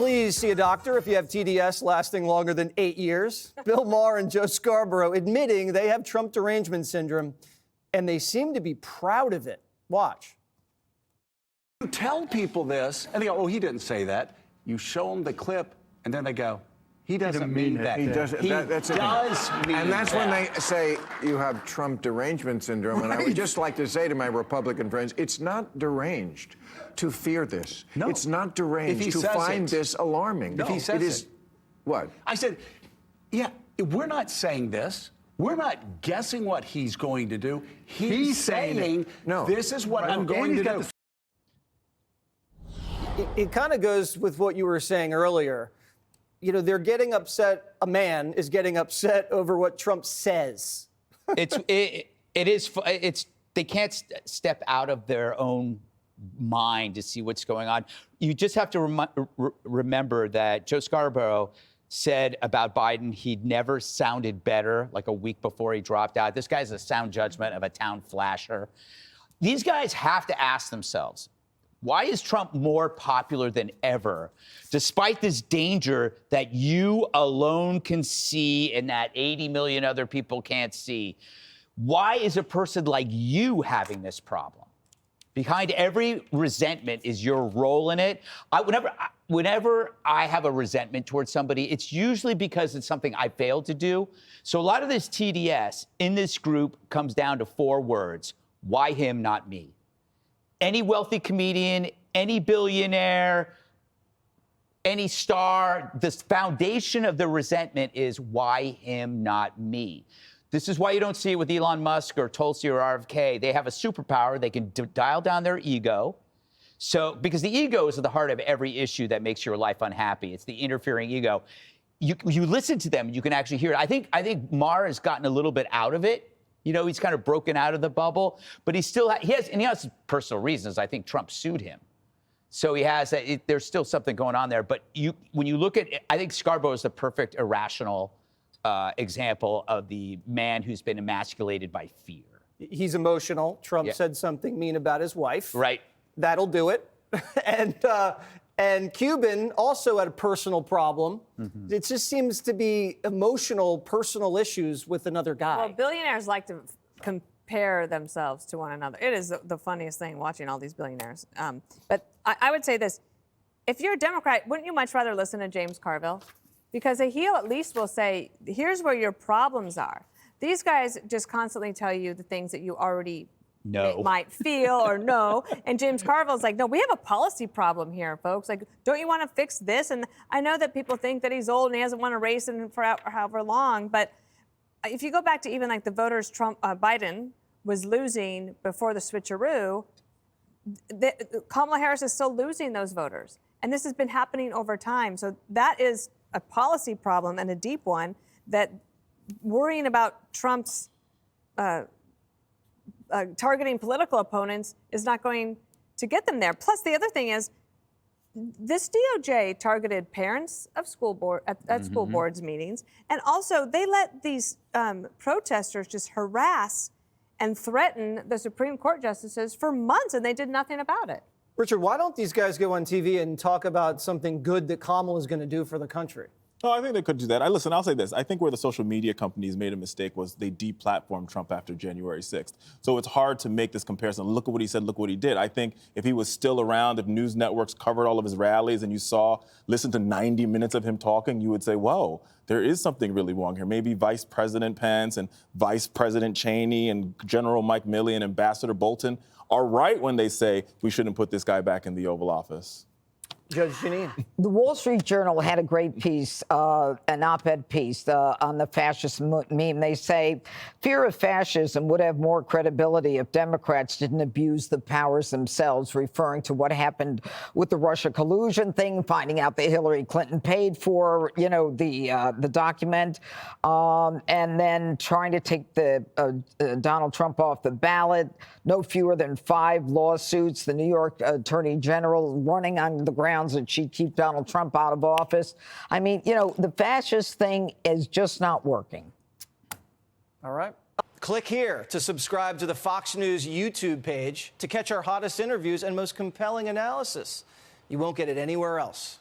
Please see a doctor if you have TDS lasting longer than 8 years. Bill Maher and Joe Scarborough admitting they have Trump Derangement Syndrome, and they seem to be proud of it. Watch. You tell people this, and they go, oh, he didn't say that. You show them the clip, and then they go, he doesn't mean that. He does. That's it. And that's when they say you have Trump Derangement Syndrome. And I would just like to say to my Republican friends, it's not deranged to fear this. No. It's not deranged to find this alarming. No. If he says it is. What? I said, yeah, we're not saying this. We're not guessing what he's going to do. He's saying, no, this is what I'm going to do. It kind of goes with what you were saying earlier. You know, they're getting upset. A man is getting upset over what Trump says. They can't step out of their own mind to see what's going on. You just have to remember that Joe Scarborough said about Biden he'd never sounded better, like a week before he dropped out. This guy's a sound judgment of a town flasher. These guys have to ask themselves, why is Trump more popular than ever, despite this danger that you alone can see and that 80 million other people can't see? Why is a person like you having this problem? Behind every resentment is your role in it. Whenever I have a resentment towards somebody, it's usually because it's something I failed to do. So a lot of this TDS in this group comes down to 4 words. Why him, not me? Any wealthy comedian, any billionaire, any star, the foundation of the resentment is why him, not me. This is why you don't see it with Elon Musk or Tulsi or RFK. They have a superpower. They can dial down their ego. So, because the ego is at the heart of every issue that makes your life unhappy. It's the interfering ego. You listen to them, you can actually hear it. I think Maher has gotten a little bit out of it. You know, he's kind of broken out of the bubble, but he has personal reasons. I think Trump sued him. So there's still something going on there. But when you look at it, I think Scarborough is the perfect irrational example of the man who's been emasculated by fear. He's emotional. Trump said something mean about his wife. Right. That'll do it. And Cuban also had a personal problem. Mm-hmm. It just seems to be emotional, personal issues with another guy. Well, billionaires like to compare themselves to one another. It is the funniest thing watching all these billionaires. But I would say this. If you're a Democrat, wouldn't you much rather listen to James Carville? Because he'll at least will say, here's where your problems are. These guys just constantly tell you the things that you already might feel or know. And James Carville's like, no, we have a policy problem here, folks. Like, don't you want to fix this? And I know that people think that he's old and he hasn't won a race for however long. But if you go back to even like the voters Biden was losing before the switcheroo, Kamala Harris is still losing those voters. And this has been happening over time. So that is a policy problem and a deep one that worrying about Trump's targeting political opponents is not going to get them there. Plus, the other thing is, this DOJ targeted parents of school board at school boards meetings, and also they let these protesters just harass and threaten the Supreme Court justices for months, and they did nothing about it. Richard, why don't these guys go on TV and talk about something good that Kamala is going to do for the country? No, I think they could do that. Listen, I'll say this. I think where the social media companies made a mistake was they deplatformed Trump after January 6th. So it's hard to make this comparison. Look at what he said, look what he did. I think if he was still around, if news networks covered all of his rallies and you listened to 90 minutes of him talking, you would say, whoa, there is something really wrong here. Maybe Vice President Pence and Vice President Cheney and General Mike Milley and Ambassador Bolton are right when they say we shouldn't put this guy back in the Oval Office. Judge Janine. The Wall Street Journal had a great piece, an op-ed piece on the fascist meme. They say fear of fascism would have more credibility if Democrats didn't abuse the powers themselves, referring to what happened with the Russia collusion thing, finding out that Hillary Clinton paid for, the document, and then trying to take the Donald Trump off the ballot. No fewer than 5 lawsuits. The New York Attorney General running on the ground that she'd keep Donald Trump out of office. I mean, the fascist thing is just not working. All right. Click here to subscribe to the Fox News YouTube page to catch our hottest interviews and most compelling analysis. You won't get it anywhere else.